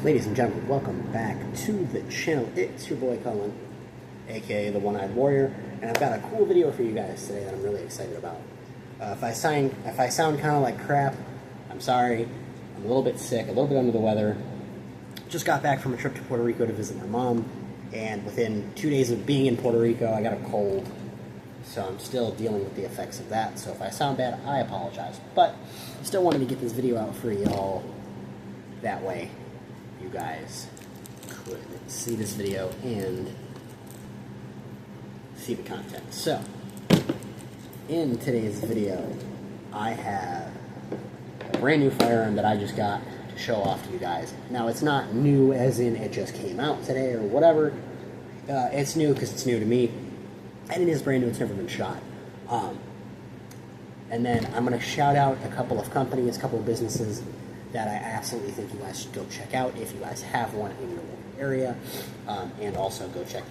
Ladies and gentlemen, welcome back to the channel. It's your boy Cullen, aka the One-Eyed Warrior, and I've got a cool video for you guys today that I'm really excited about. If I sound kind of like crap, I'm sorry. I'm a little bit sick, a little bit under the weather. Just got back from a trip to Puerto Rico to visit my mom, and within 2 days of being in Puerto Rico, I got a cold. So I'm still dealing with the effects of that. So if I sound bad, I apologize. But I still wanted to get this video out for y'all. That way, you guys could see this video and see the content. So, in today's video, I have a brand new firearm that I just got to show off to you guys. Now, it's not new as in it just came out today or whatever. It's new because it's new to me. And it is brand new, it's never been shot. And then I'm going to shout out a couple of companies, a couple of businesses that I absolutely think you guys should go check out if you guys have one in your local area. And also go check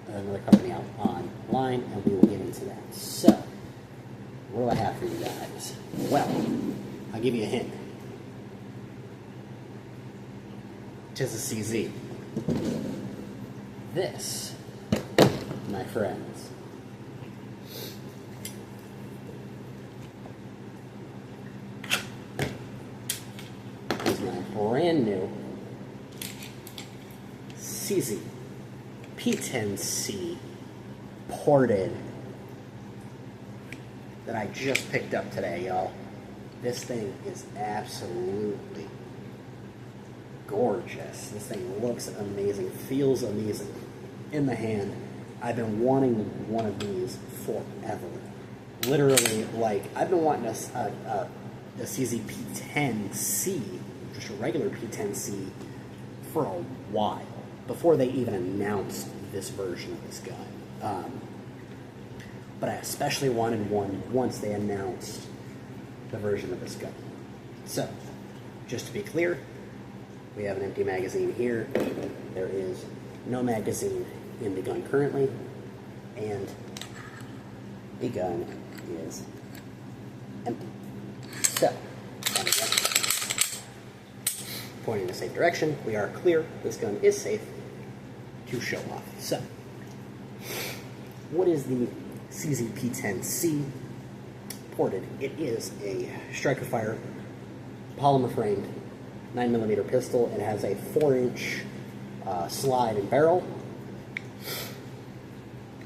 another company out online, and we will get into that. So, what do I have for you guys? Well, I'll give you a hint. Just a CZ. This, my friends, is my brand new czp10 ported that I just picked up today, y'all. This thing is absolutely gorgeous. This thing looks amazing, feels amazing in the hand. I've been wanting one of these forever. Literally, like, I've been wanting a czp10C, just a regular P10C, for a while, before they even announced this version of this gun. But I especially wanted one once they announced the version of this gun. So, just to be clear, we have an empty magazine here. There is no magazine in the gun currently, and the gun is empty. So, pointing in the safe direction, we are clear. This gun is safe to show off. So, what is the czp10C ported? It is a striker fire polymer framed 9mm pistol. It has a 4-inch slide and barrel.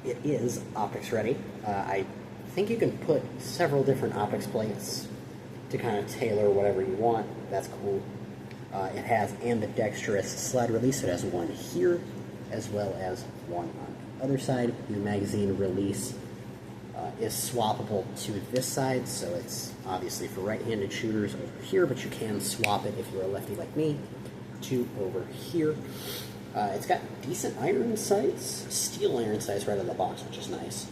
It is optics ready. I think you can put several different optics plates to kind of tailor whatever you want. That's cool. It has ambidextrous slide release. It has one here as well as one on the other side. Your magazine release is swappable to this side, so it's obviously for right-handed shooters over here, but you can swap it if you're a lefty like me to over here. It's got decent iron sights, steel iron sights right out of the box, which is nice.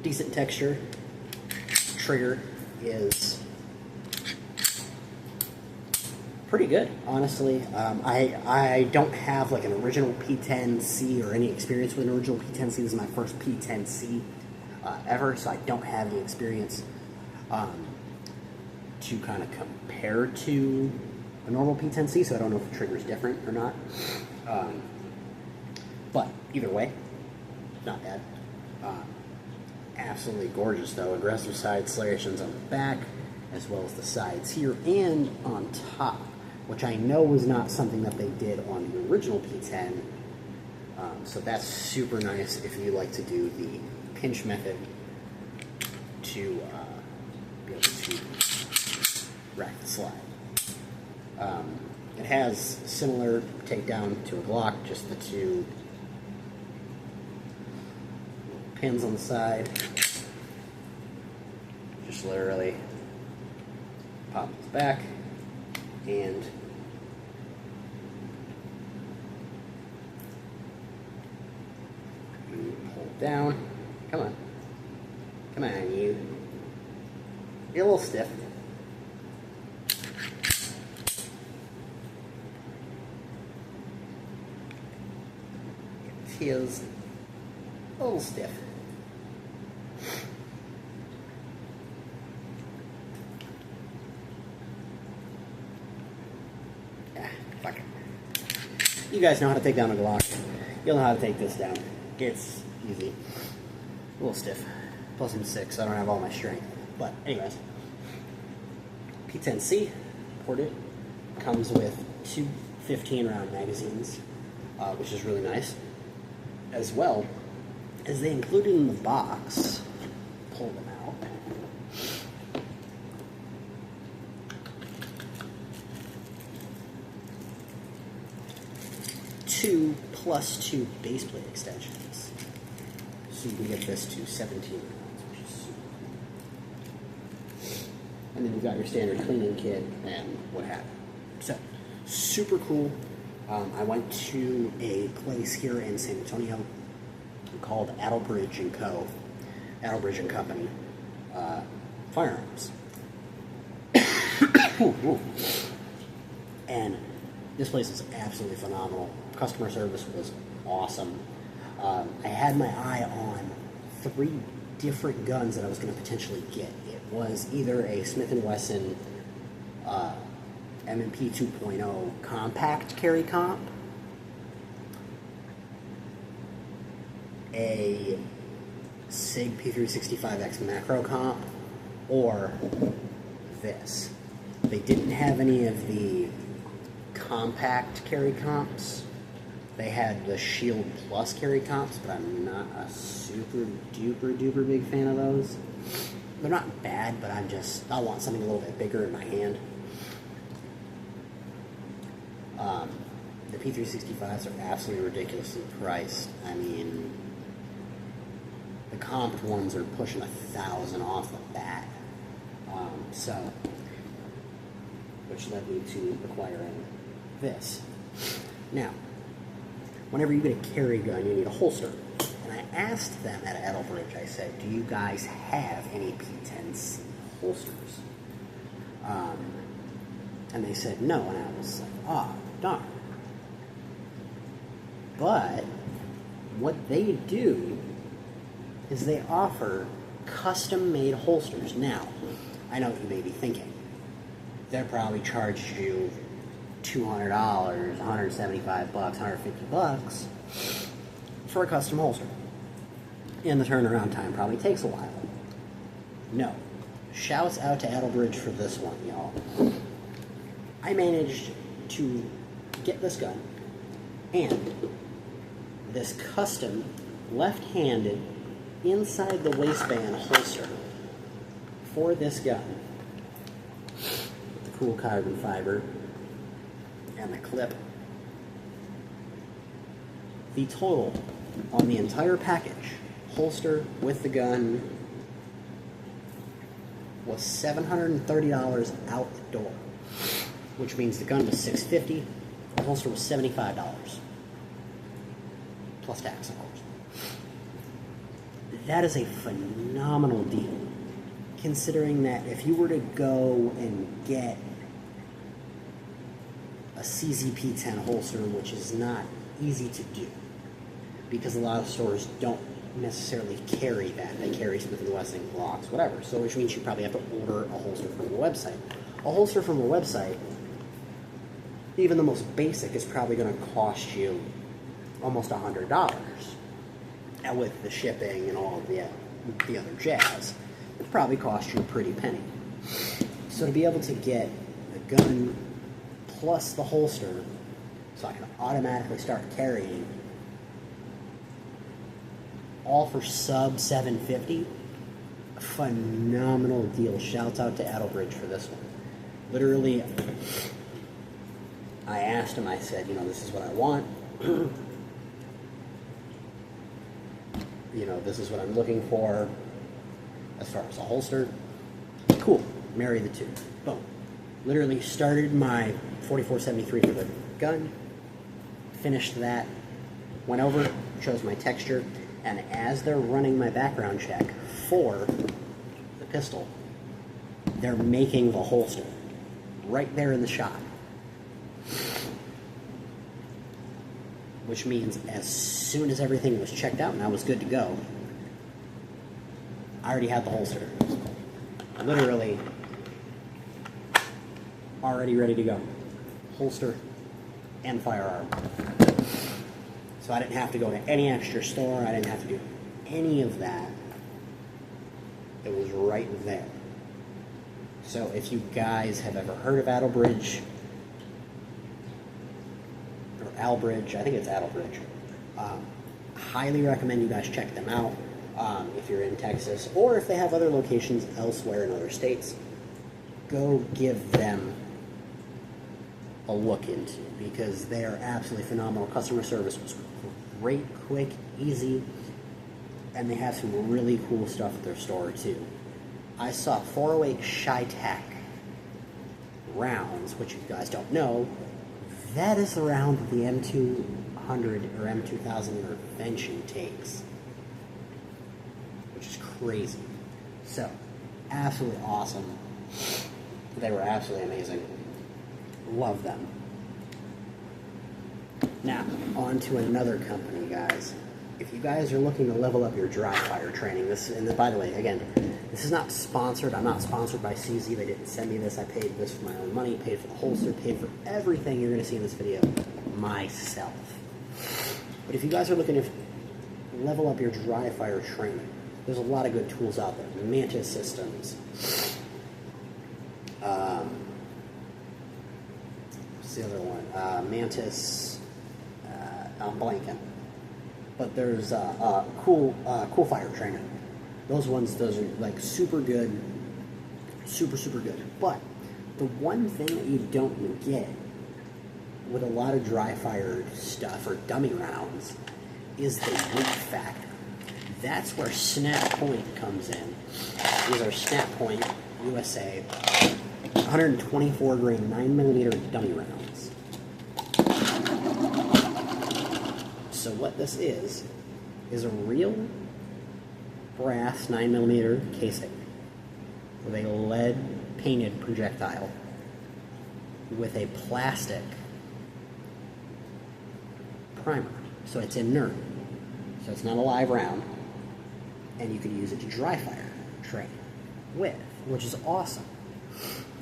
Decent texture. Trigger is pretty good, honestly. I don't have like an original P10C or any experience with an original P10C. This is my first P10C ever, so I don't have the experience to kind of compare to a normal P10C, so I don't know if the trigger is different or not. But either way, not bad. Absolutely gorgeous, though. Aggressive side serrations on the back, as well as the sides here and on top, which I know was not something that they did on the original P10. So that's super nice if you like to do the pinch method to be able to rack the slide. It has similar takedown to a Glock, just the two pins on the side. Just literally pop this back and pull it down. Come on. Come on, you. You're a little stiff. It feels a little stiff. you guys know how to take down a Glock, you'll know how to take this down. It's easy. A little stiff. Plus I'm 6, so I don't have all my strength. But anyways, P10C ported, comes with 2 15-round magazines, which is really nice. As well as they included in the box, pull them out, 2 + 2 base plate extensions. So you can get this to 17 rounds, which is super cool. And then you've got your standard cleaning kit and what have you. So, super cool. I went to a place here in San Antonio called Adelbridge & Co. Adelbridge & Company Firearms. Ooh, ooh. And this place is absolutely phenomenal. Customer service was awesome. I had my eye on 3 different guns that I was going to potentially get. It was either a Smith & Wesson M&P 2.0 compact carry comp, a SIG P365X macro comp, or this. They didn't have any of the compact carry comps. They had the Shield Plus carry comps, but I'm not a super duper big fan of those. They're not bad, but I want something a little bit bigger in my hand. The P365s are absolutely ridiculously priced. I mean, the comped ones are pushing 1,000 off the bat. Which led me to acquiring this. Now, whenever you get a carry gun, you need a holster. And I asked them at Adelbridge, I said, do you guys have any P10C holsters? And they said no, and I was like, oh, darn. But what they do is they offer custom-made holsters. Now, I know what you may be thinking. They'll probably charge you $200, $175, $150 for a custom holster. And the turnaround time probably takes a while. No. Shouts out to Adelbridge for this one, y'all. I managed to get this gun and this custom left-handed inside the waistband holster for this gun with the cool carbon fiber and the clip. The total on the entire package, holster with the gun, was $730 out the door, which means the gun was $650, the holster was $75, plus tax, of course. That is a phenomenal deal, considering that if you were to go and get a CZP10 holster, which is not easy to do, because a lot of stores don't necessarily carry that. They carry Smith & Wesson, Glocks, whatever. So which means you probably have to order a holster from the website. A holster from the website, even the most basic, is probably going to cost you almost $100. And with the shipping and all of the other jazz, it probably cost you a pretty penny. So to be able to get the gun plus the holster, so I can automatically start carrying, all for sub $750, phenomenal deal. Shouts out to Adelbridge for this one. Literally, I asked him, I said, this is what I want. This is what I'm looking for as far as a holster. Cool. Marry the two. Boom. Literally started my 4473 for the gun, finished that, went over, chose my texture, and as they're running my background check for the pistol, they're making the holster right there in the shop. Which means as soon as everything was checked out and I was good to go, I already had the holster. Literally already ready to go. Holster and firearm. So I didn't have to go to any extra store. I didn't have to do any of that. It was right there. So if you guys have ever heard of Attlebridge, or Albridge, I think it's Attlebridge, highly recommend you guys check them out if you're in Texas, or if they have other locations elsewhere in other states. Go give them a look into, because they are absolutely phenomenal. Customer service was great, quick, easy, and they have some really cool stuff at their store too. I saw 408 Chi-Tech rounds, which you guys don't know, that is the round that the M200 or M2000 Intervention takes, which is crazy. So, absolutely awesome. They were absolutely amazing. Love them. Now, on to another company, guys. If you guys are looking to level up your dry fire training, by the way, again, this is not sponsored. I'm not sponsored by CZ. They didn't send me this. I paid this with my own money, paid for the holster, paid for everything you're going to see in this video myself. But if you guys are looking to level up your dry fire training, there's a lot of good tools out there. Mantis Systems. What's the other one? Mantis. I'm blanking. But there's Cool Fire Trainer. Those are like super good, super good. But the one thing that you don't get with a lot of dry fire stuff or dummy rounds is the weight factor. That's where Snap Point comes in. These are Snap Point USA 124 grain 9mm dummy rounds. So what this is a real brass 9mm casing with a lead painted projectile with a plastic primer. So it's inert. So it's not a live round. And you can use it to dry fire train with, which is awesome.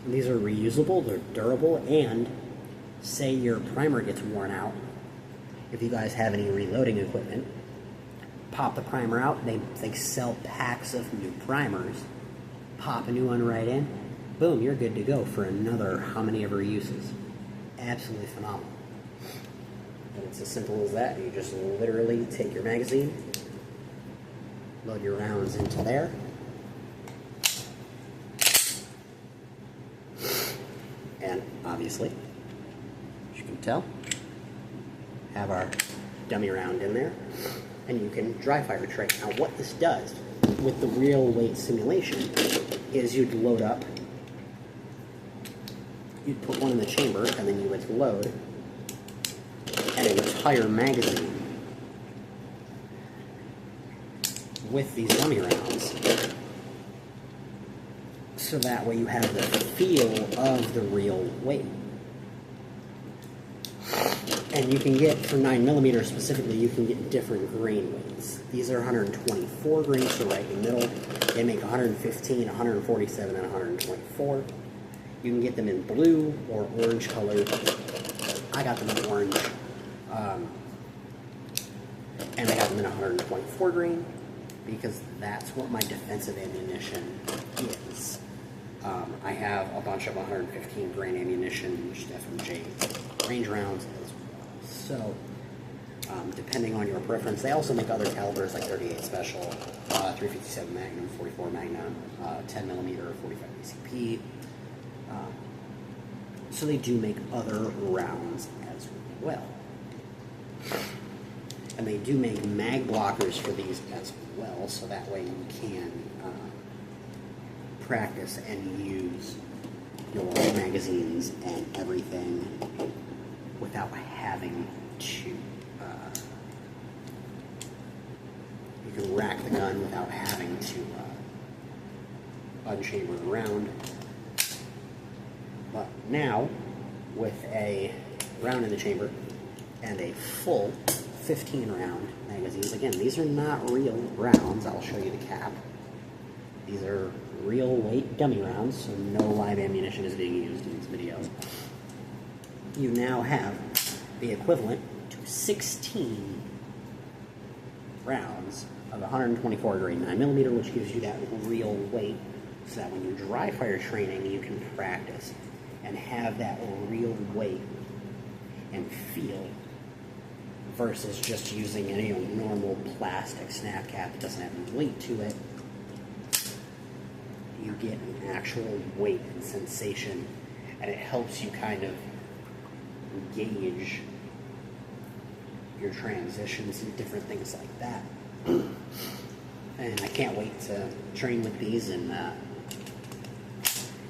And these are reusable, they're durable, and say your primer gets worn out, if you guys have any reloading equipment, pop the primer out. They sell packs of new primers. Pop a new one right in. Boom, you're good to go for another how many ever uses. Absolutely phenomenal. And it's as simple as that. You just literally take your magazine, load your rounds into there, and obviously, as you can tell, have our dummy round in there, and you can dry fire train. Now what this does with the real weight simulation is you'd load up, you'd put one in the chamber, and then you would load an entire magazine with these dummy rounds. So that way you have the feel of the real weight. And you can get, for 9mm specifically, you can get different grain weights. These are 124 grains, so right in the middle. They make 115, 147, and 124. You can get them in blue or orange color. I got them in orange. And I got them in 124 grain because that's what my defensive ammunition is. I have a bunch of 115 grain ammunition, just FMJ range rounds as well. So, depending on your preference, they also make other calibers like 38 Special, 357 Magnum, 44 Magnum, 10mm, 45 ACP. So they do make other rounds as well. And they do make mag blockers for these as well, so that way you can practice and use your magazines and everything without having to, you can rack the gun without having to unchamber the round. But now, with a round in the chamber and a full 15 round magazines, again, these are not real rounds, I'll show you the cap. These are real weight dummy rounds, so no live ammunition is being used in this video. You now have the equivalent to 16 rounds of 124 grain 9mm, which gives you that real weight, so that when you're dry fire training, you can practice and have that real weight and feel, versus just using any normal plastic snap cap that doesn't have any weight to it. You get an actual weight and sensation, and it helps you kind of gauge your transitions and different things like that. And I can't wait to train with these and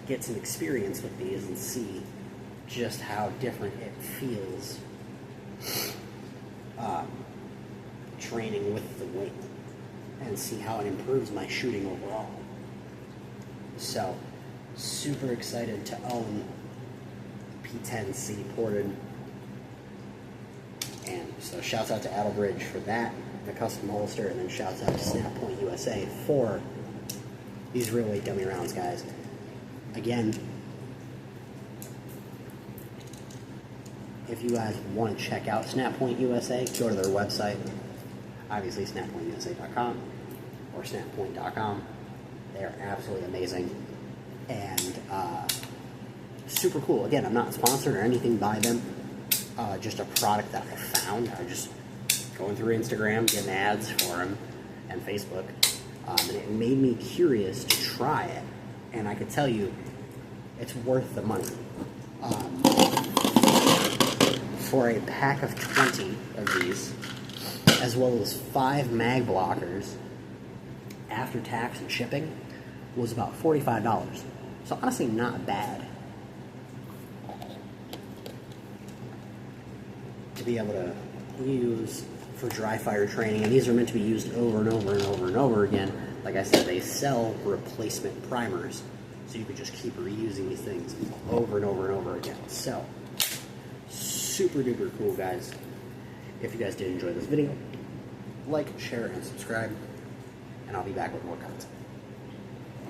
get some experience with these and see just how different it feels training with the weight, and see how it improves my shooting overall. So, super excited to own P10C ported. And so shouts out to Attlebridge for that, the custom holster, and then shouts out to SnapPoint USA for these real weight dummy rounds, guys. Again, if you guys want to check out SnapPoint USA, go to their website, obviously snappointusa.com or snappoint.com. They're absolutely amazing and super cool. Again, I'm not sponsored or anything by them. Just a product that I found. I just going through Instagram, getting ads for them, and Facebook, and it made me curious to try it. And I could tell you, it's worth the money. For a pack of 20 of these, as well as 5 mag blockers, after tax and shipping, was about $45. So honestly, not bad to be able to use for dry fire training. And these are meant to be used over and over and over and over again. Like I said, they sell replacement primers, so you can just keep reusing these things over and over and over again. So, super duper cool, guys. If you guys did enjoy this video, like, share, and subscribe, and I'll be back with more content.